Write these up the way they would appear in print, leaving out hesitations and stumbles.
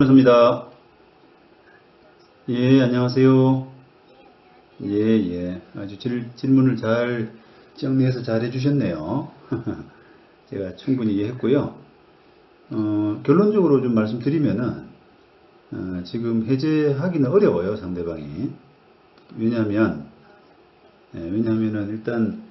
반갑습니다. 예, 안녕하세요. 예, 예. 아주 질문을 잘 정리해서 잘 해주셨네요. 제가 충분히 이해했고요. 결론적으로 좀 말씀드리면은, 지금 해제하기는 어려워요, 상대방이. 왜냐면은 일단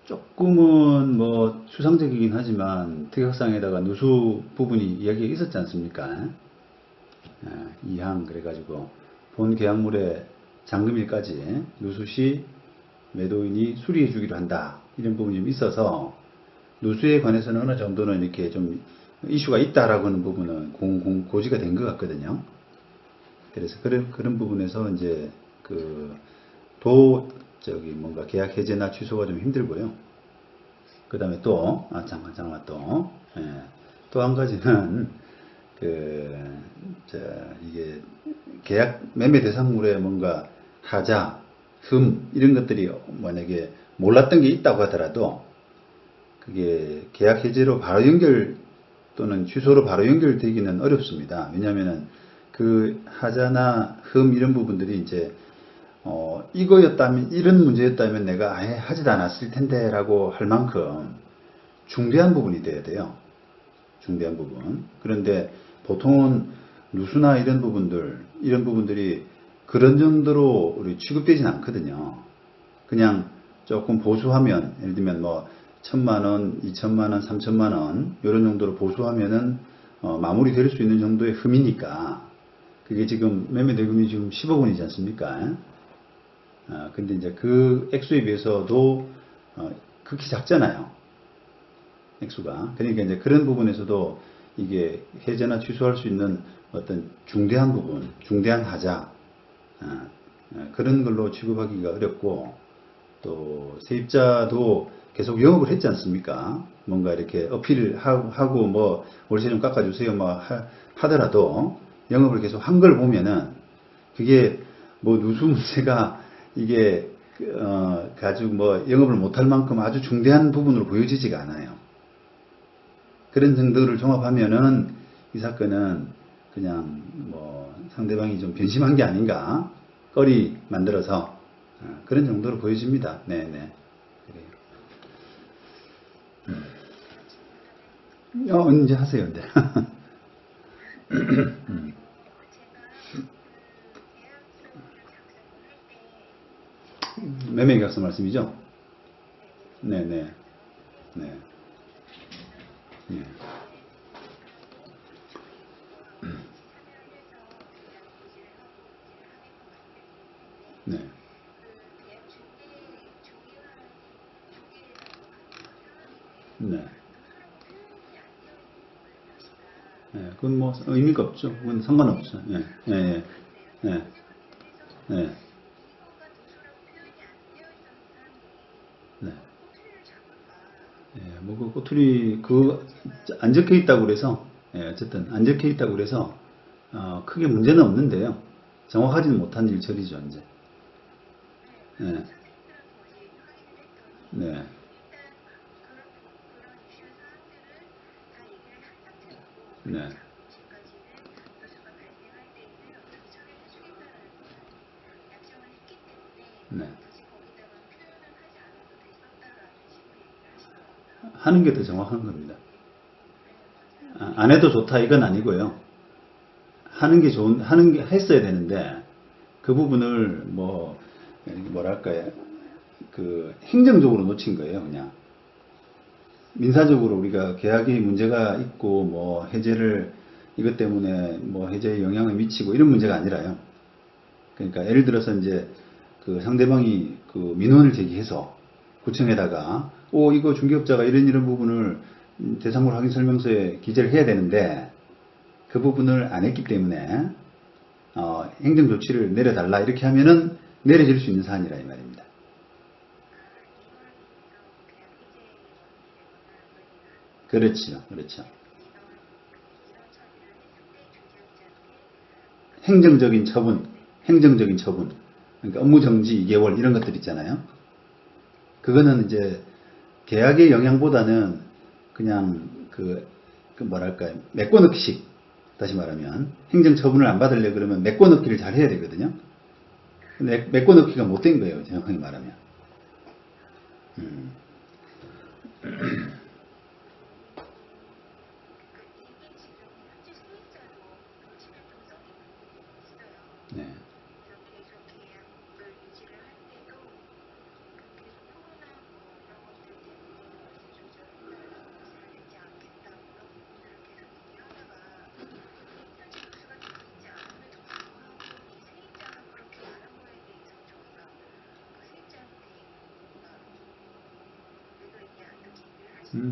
조금은 뭐 추상적이긴 하지만 특약상에다가 누수 부분이 이야기가 있었지 않습니까? 2항 그래가지고 본 계약물의 잔금일까지 누수시 매도인이 수리해 주기로 한다 이런 부분이 좀 있어서 누수에 관해서는 어느 정도는 이렇게 좀 이슈가 있다라고 하는 부분은 고지가 된 것 같거든요. 그래서 그런 부분에서 이제 뭔가 계약 해제나 취소가 좀 힘들고요. 그 다음에 잠깐만 또 한 가지는 이게 계약 매매 대상물에 뭔가 하자, 이런 것들이 만약에 몰랐던 게 있다고 하더라도 그게 계약 해제로 바로 연결 또는 취소로 바로 연결되기는 어렵습니다. 왜냐하면은 그 하자나 이런 부분들이 이제 이거였다면, 이런 문제였다면 내가 아예 하지도 않았을 텐데 라고 할 만큼 중대한 부분이 돼야 돼요. 중대한 부분. 그런데 보통은 누수나 이런 부분들이 그런 정도로 우리 취급되진 않거든요. 그냥 조금 보수하면, 예를 들면 뭐, 1,000만원, 2,000만원, 3,000만원, 이런 정도로 보수하면은, 마무리 될 수 있는 정도의 흠이니까, 그게 지금 매매 대금이 지금 10억 원이지 않습니까? 근데 이제 그 액수에 비해서도, 극히 작잖아요. 액수가. 그러니까 이제 그런 부분에서도 이게 해제나 취소할 수 있는 어떤 중대한 부분, 중대한 하자, 그런 걸로 취급하기가 어렵고, 또 세입자도 계속 영업을 했지 않습니까? 뭔가 이렇게 어필을 하고 뭐 월세 좀 깎아주세요 뭐 하더라도 영업을 계속 한 걸 보면은 그게 뭐 누수 문제가 이게 가지고 뭐 영업을 못할 만큼 아주 중대한 부분으로 보여지지가 않아요. 그런 정도를 종합하면은 이 사건은 그냥 뭐 상대방이 좀 변심한 게 아닌가 꺼리 만들어서 그런 정도로 보여집니다. 네네. 그래요. 이제 하세요. 네. 매매계약서 말씀이죠? 네네. 네. 네. 네. 네. 네. 그건 뭐 의미가 없죠. 그건 상관없죠. 예. 예. 예. 예. 예. 네. 예. 뭐그 꼬투리 안 적혀 있다고 그래서 어쨌든 안 적혀 있다고 그래서 크게 문제는 없는데요. 정확하지는 못한 일처리죠 이제. 예. 네. 네. 네. 하는 게 더 정확한 겁니다. 안 해도 좋다 이건 아니고요. 하는 게 했어야 되는데 그 부분을 뭐랄까요, 행정적으로 놓친 거예요, 그냥. 민사적으로 우리가 계약이 문제가 있고 뭐 해제를 이것 때문에 뭐 해제에 영향을 미치고 이런 문제가 아니라요. 그러니까 예를 들어서 이제 그 상대방이 그 민원을 제기해서 구청에다가 이거 중개업자가 이런 부분을 대상물 확인 설명서에 기재를 해야 되는데 그 부분을 안 했기 때문에 행정 조치를 내려달라 이렇게 하면은 내려질 수 있는 사안이라 이 말입니다. 그렇죠, 그렇죠. 행정적인 처분, 행정적인 처분. 그러니까 업무 정지 2개월 이런 것들 있잖아요. 그거는 이제 계약의 영향보다는 그냥 뭐랄까요, 메꿔넣기식. 다시 말하면 행정처분을 안 받으려 그러면 메꿔넣기를 잘 해야 되거든요. 근데 메꿔넣기가 못 된 거예요. 정확하게 말하면. 네.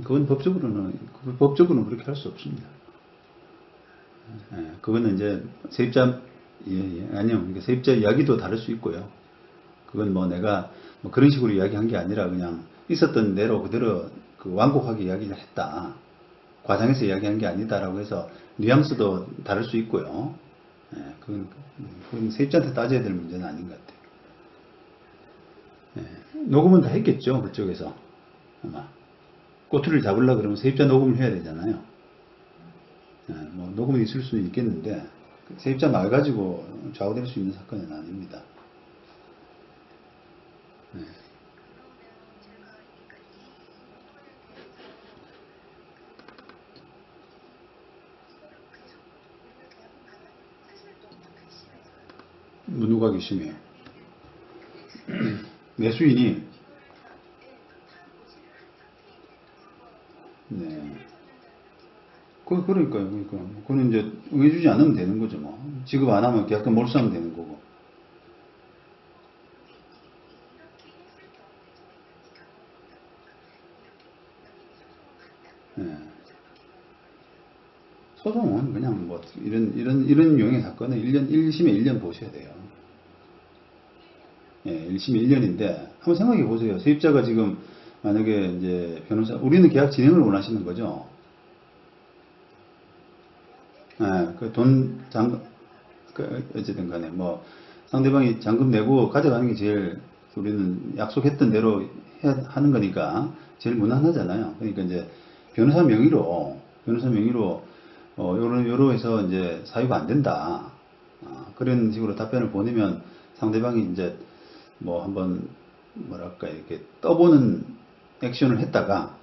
그건 법적으로는 그렇게 할 수 없습니다. 예, 그거는 이제 세입자, 아니요. 그러니까 세입자 이야기도 다를 수 있고요. 그건 뭐 내가 뭐 그런 식으로 이야기한 게 아니라 그냥 있었던 대로 그대로 그 완곡하게 이야기를 했다. 과장해서 이야기한 게 아니다라고 해서 뉘앙스도 다를 수 있고요. 예, 그건 세입자한테 따져야 될 문제는 아닌 것 같아요. 예, 녹음은 다 했겠죠. 그쪽에서. 아마. 꼬투리를 잡으려고 그러면 세입자 녹음을 해야 되잖아요. 예, 뭐 녹음이 있을 수는 있겠는데 세입자 말 가지고 좌우될 수 있는 사건은 아닙니다. 네. 누가 괘씸해요? 매수인이 네. 그러니까요. 그거는 이제 응해주지 않으면 되는 거죠. 뭐 지급 안 하면 계약금 몰수하면 되는 거고. 네. 소송은 그냥 뭐 이런 유형의 사건은 1심에 1년 보셔야 돼요. 예, 1심에 1년인데 한번 생각해 보세요. 세입자가 지금 만약에 이제 변호사 우리는 계약 진행을 원하시는 거죠. 예, 어쨌든 간에 뭐 상대방이 잔금 내고 가져가는 게 제일 우리는 약속했던 대로 하는 거니까 제일 무난하잖아요. 그러니까 이제 변호사 명의로 요로 해서 이제 사유가 안 된다. 그런 식으로 답변을 보내면 상대방이 이제 뭐 한번 뭐랄까 이렇게 떠보는 액션을 했다가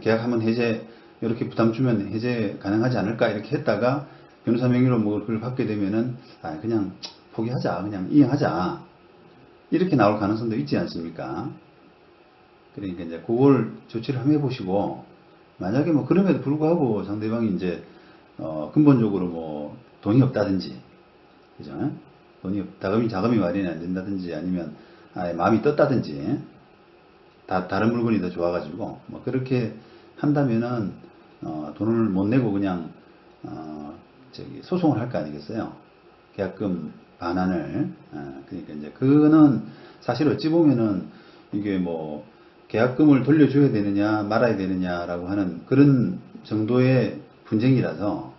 계약 한번 해제 이렇게 부담 주면 해제 가능하지 않을까 이렇게 했다가 변호사 명의로 뭐 그걸 받게 되면은 그냥 포기하자 그냥 이행하자 이렇게 나올 가능성도 있지 않습니까? 그러니까 이제 그걸 조치를 한번 해보시고 만약에 뭐 그럼에도 불구하고 상대방이 이제 근본적으로 뭐 돈이 없다든지 그죠? 자금이 마련이 안 된다든지 아니면 마음이 떴다든지 다른 물건이 더 좋아가지고 뭐 그렇게 한다면은 돈을 못 내고 그냥 소송을 할 거 아니겠어요? 계약금 반환을 그러니까 이제 그거는 사실 어찌 보면은 이게 뭐 계약금을 돌려줘야 되느냐 말아야 되느냐라고 하는 그런 정도의 분쟁이라서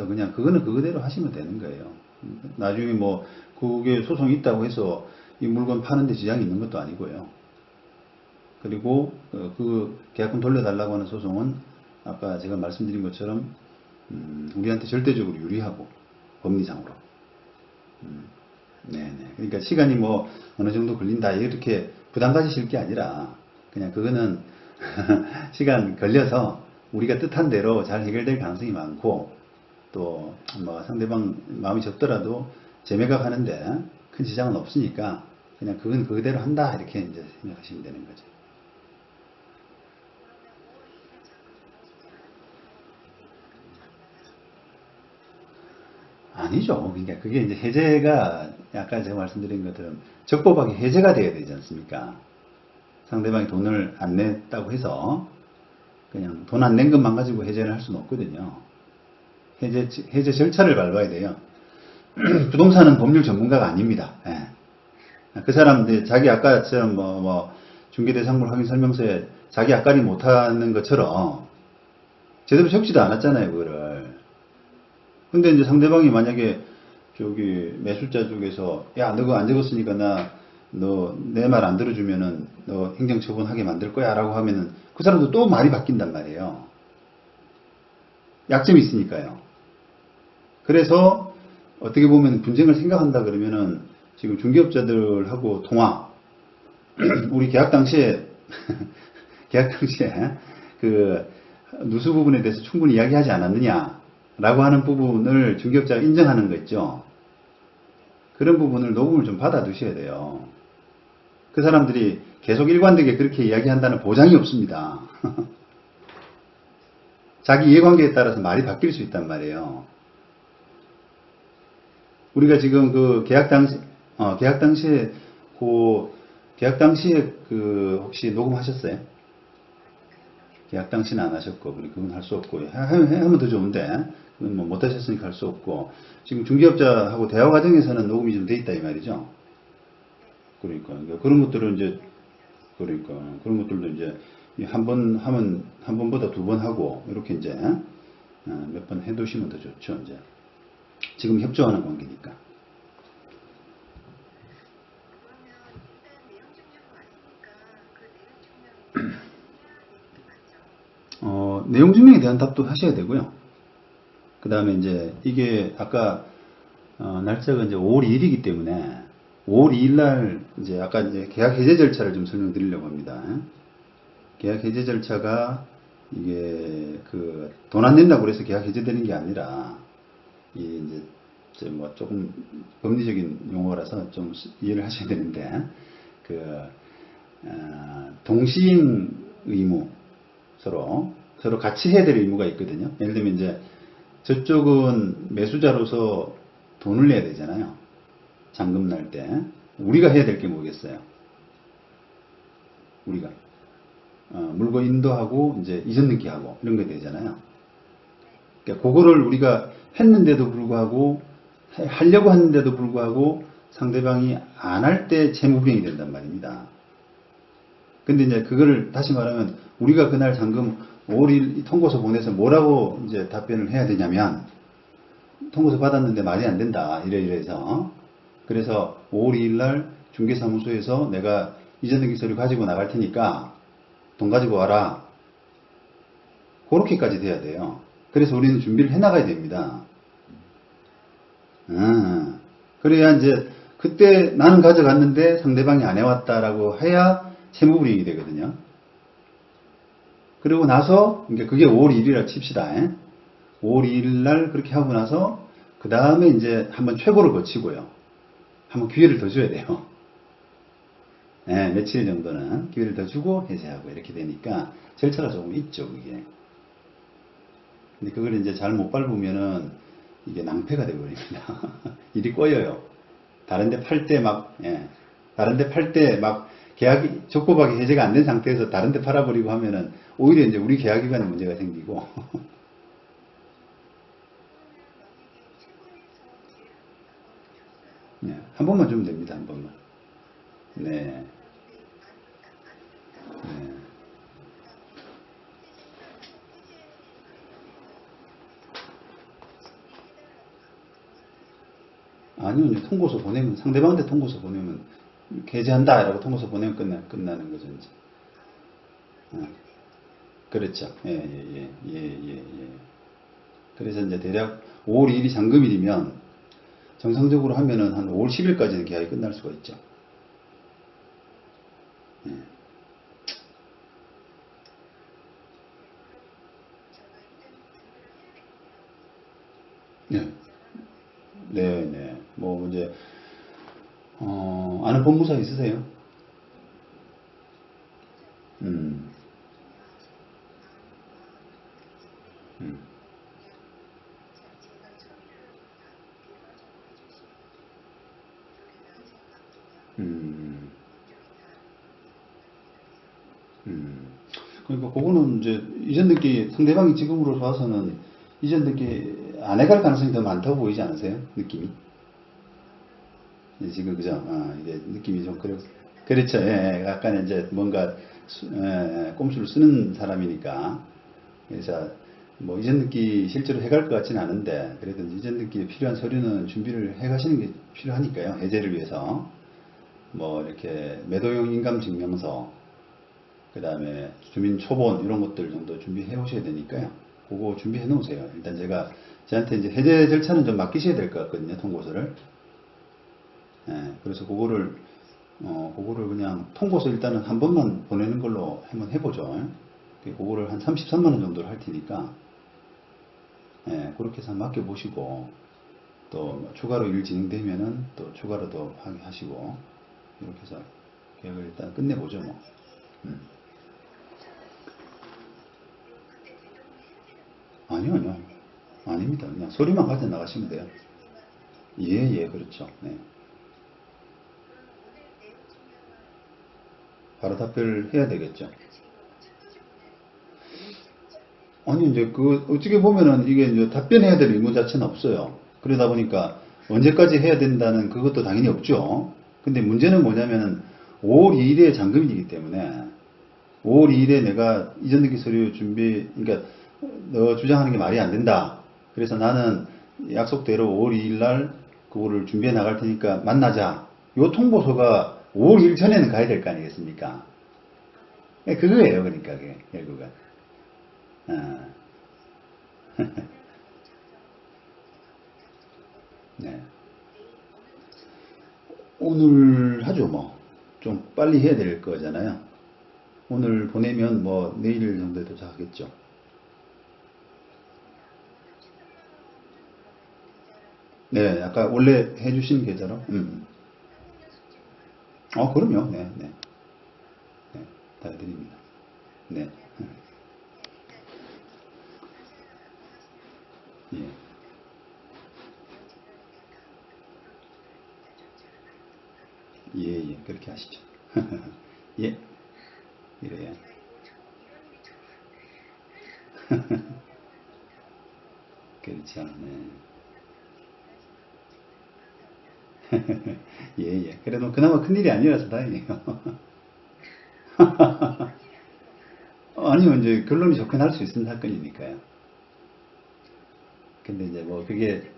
그냥 그거는 그거대로 하시면 되는 거예요. 나중에 뭐 그게 소송이 있다고 해서 이 물건 파는데 지장이 있는 것도 아니고요. 그리고 그 계약금 돌려달라고 하는 소송은 아까 제가 말씀드린 것처럼 우리한테 절대적으로 유리하고 법리상으로. 네네. 그러니까 시간이 뭐 어느 정도 걸린다 이렇게 부담 가지실 게 아니라 그냥 그거는 시간 걸려서 우리가 뜻한 대로 잘 해결될 가능성이 많고 또 뭐 상대방 마음이 접더라도 재매각 하는데 큰 지장은 없으니까 그냥 그건 그대로 한다 이렇게 이제 생각하시면 되는 거죠. 아니죠. 그러니까 그게 이제 해제가 아까 제가 말씀드린 것처럼 적법하게 해제가 돼야 되지 않습니까? 상대방이 돈을 안 냈다고 해서 그냥 돈 안 낸 것만 가지고 해제를 할 수는 없거든요. 해제 절차를 밟아야 돼요. 부동산은 법률 전문가가 아닙니다. 예. 그 사람 자기 아까처럼 중개대상물 확인 설명서에 자기 앞가림 못하는 것처럼 제대로 적지도 않았잖아요, 그거를. 근데 이제 상대방이 만약에 저기 매수자 쪽에서 야, 너 그거 안 적었으니까 너 내 말 안 들어주면은 너 행정처분하게 만들 거야 라고 하면은 그 사람도 또 말이 바뀐단 말이에요. 약점이 있으니까요. 그래서 어떻게 보면 분쟁을 생각한다 그러면은 지금 중개업자들하고 통화, 우리 계약 당시에 계약 당시에 그 누수 부분에 대해서 충분히 이야기하지 않았느냐라고 하는 부분을 중개업자가 인정하는 거 있죠. 그런 부분을 녹음을 좀 받아두셔야 돼요. 그 사람들이 계속 일관되게 그렇게 이야기한다는 보장이 없습니다. 자기 이해관계에 따라서 말이 바뀔 수 있단 말이에요. 우리가 지금 그 계약 당시에 그 혹시 녹음하셨어요? 계약 당시는 안 하셨고, 우리 그건 할 수 없고, 하면 더 좋은데, 그건 뭐 못하셨으니까 할 수 없고, 지금 중개업자하고 대화 과정에서는 녹음이 좀 돼 있다 이 말이죠. 그러니까 그런 것들은 이제 그러니까 그런 것들도 이제 한 번 하면 한 번보다 두 번 하고 이렇게 이제 몇 번 해두시면 더 좋죠. 이제 지금 협조하는 관계니까. 내용 증명에 대한 답도 하셔야 되고요. 그 다음에 이제 이게 아까 날짜가 이제 5월 2일이기 때문에 5월 2일 날 이제 아까 이제 계약 해제 절차를 좀 설명드리려고 합니다. 계약 해제 절차가 이게 그 돈 안 낸다고 그래서 계약 해제되는 게 아니라 이 이제 뭐 조금 법리적인 용어라서 좀 이해를 하셔야 되는데 그 동시행 의무 서로 같이 해야 될 의무가 있거든요. 예를 들면 이제 저쪽은 매수자로서 돈을 내야 되잖아요. 잔금 날 때. 우리가 해야 될 게 뭐겠어요? 우리가. 물건 인도하고, 이제 이전 등기하고, 이런 게 되잖아요. 그러니까 그거를 우리가 했는데도 불구하고, 하려고 했는데도 불구하고, 상대방이 안 할 때 채무불이행이 된단 말입니다. 근데 이제 그거를 다시 말하면, 우리가 그날 잔금 5월 1일 통고서 보내서 뭐라고 이제 답변을 해야 되냐면, 통고서 받았는데 말이 안 된다. 이래서. 그래서 5월 2일 날 중개사무소에서 내가 이전 등기 서류 가지고 나갈 테니까 돈 가지고 와라. 그렇게까지 돼야 돼요. 그래서 우리는 준비를 해 나가야 됩니다. 그래야 이제 그때 나는 가져갔는데 상대방이 안 해왔다라고 해야 채무불이행이 되거든요. 그리고 나서 그게 5월 1일이라 칩시다. 5월 2일 날 그렇게 하고 나서 그 다음에 이제 한번 최고를 거치고요. 한번 기회를 더 줘야 돼요. 네, 며칠 정도는 기회를 더 주고 해제하고 이렇게 되니까 절차가 조금 있죠, 그게. 근데 그걸 이제 잘 못 밟으면은 이게 낭패가 되어버립니다. 일이 꼬여요. 다른데 팔 때 다른데 팔 때 막 계약이 적법하게 해제가 안 된 상태에서 다른데 팔아버리고 하면은 오히려 이제 우리 계약기관에 문제가 생기고. 네, 한 번만 주면 됩니다, 한 번만. 네. 네. 아니요, 이제 통고서 보내면, 상대방한테 통고서 보내면, 해제한다, 라고 통고서 보내면 끝나는 거죠, 이제. 어, 그렇죠. 예, 예, 예, 예, 예, 예. 그래서 이제 대략 5월 2일이 잔금일이면, 정상적으로 하면은 한 5월 10일까지는 계약이 끝날 수가 있죠. 예. 네. 네, 네. 뭐, 이제, 아는 법무사 있으세요? 음, 음, 음, 음. 그러니까 그거는 이제 이전 듣기 상대방이 지금으로 봐서는 이전 듣기 안 해갈 가능성이 더 많다고 보이지 않으세요? 느낌이? 지금 그죠? 이게 느낌이 좀 그렇죠. 예, 예. 약간 이제 뭔가 꼼수를 쓰는 사람이니까. 그래서 뭐 이전 듣기 실제로 해갈 것 같지는 않은데 그래도 이전 듣기에 필요한 서류는 준비를 해 가시는 게 필요하니까요. 해제를 위해서. 뭐 이렇게 매도용 인감 증명서, 그 다음에 주민 초본 이런 것들 정도 준비해 오셔야 되니까요. 그거 준비해 놓으세요. 일단 제가 저한테 이제 해제 절차는 좀 맡기셔야 될 것 같거든요, 통보서를. 예, 그래서 그거를 그냥 통보서 일단은 한 번만 보내는 걸로 한번 해보죠. 그거를 한 33만원 정도를 할 테니까, 예, 그렇게 해서 맡겨보시고, 또 추가로 일 진행되면은 또 추가로 더 하시고, 이렇게 해서 계약을 일단 끝내보죠, 뭐. 아니요. 아닙니다. 그냥 소리만 가져 나가시면 돼요. 예, 그렇죠. 네. 바로 답변을 해야 되겠죠. 아니, 이제 어떻게 보면은 이게 이제 답변해야 될 의무 자체는 없어요. 그러다 보니까 언제까지 해야 된다는 그것도 당연히 없죠. 근데 문제는 뭐냐면은 5월 2일에 잔금이기 때문에 5월 2일에 내가 이전등기 서류 준비, 그러니까 너 주장하는 게 말이 안 된다. 그래서 나는 약속대로 5월 2일 날 그거를 준비해 나갈 테니까 만나자. 요 통보서가 5월 2일 전에는 가야 될 거 아니겠습니까? 그거예요, 그러니까, 그게, 결국은. 아, 네. 오늘 하죠, 뭐. 좀 빨리 해야 될 거잖아요. 오늘 보내면 뭐 내일 정도에 도착하겠죠. 네, 아까 원래 해주신 계좌로. 그럼요. 네. 네, 다 해드립니다. 네. 예. 그렇게 하시죠. 예, 이래야. 그렇죠. 네. 그래도 그나마 큰일이 아니라서 다행이에요. 아니면 이제 결론이 좋게 날 수 있는 사건이니까요. 근데 이제 뭐 그게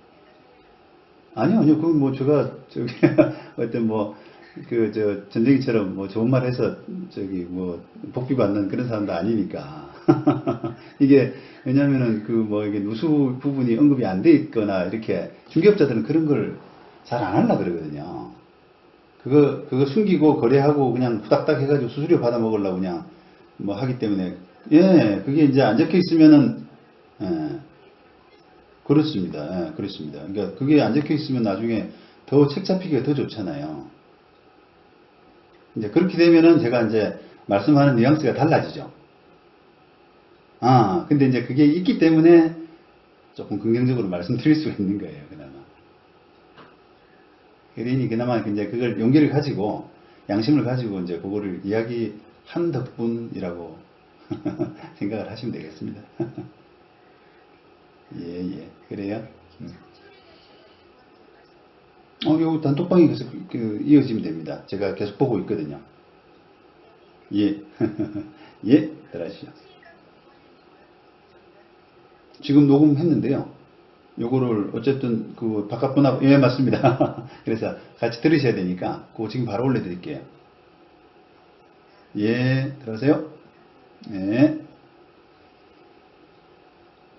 아니요. 그건 뭐 제가 저기 어떤 뭐 그 저 전쟁이처럼 뭐 좋은 말 해서 저기 뭐 복비 받는 그런 사람도 아니니까. 이게 왜냐면은 그 뭐 이게 누수 부분이 언급이 안 돼 있거나 이렇게 중개업자들은 그런 걸 잘 안 하려 그러거든요. 그거 숨기고 거래하고 그냥 후닥닥 해가지고 수수료 받아 먹으려고 그냥 뭐 하기 때문에 그게 이제 안 적혀 있으면은 예, 그렇습니다. 그렇습니다. 그러니까 그게 안 적혀 있으면 나중에 더 책 잡히기가 더 좋잖아요. 이제 그렇게 되면은 제가 이제 말씀하는 뉘앙스가 달라지죠. 근데 이제 그게 있기 때문에 조금 긍정적으로 말씀드릴 수가 있는 거예요, 그나마. 그러니 그나마 이제 그걸 용기를 가지고 양심을 가지고 이제 그거를 이야기한 덕분이라고 생각을 하시면 되겠습니다. 그래요. 요 단톡방이 계속 이어지면 됩니다. 제가 계속 보고 있거든요. 예. 들어가시죠. 지금 녹음했는데요. 요거를 어쨌든 그 바깥 분하고 맞습니다. 그래서 같이 들으셔야 되니까 그거 지금 바로 올려드릴게요. 들어가세요. 예.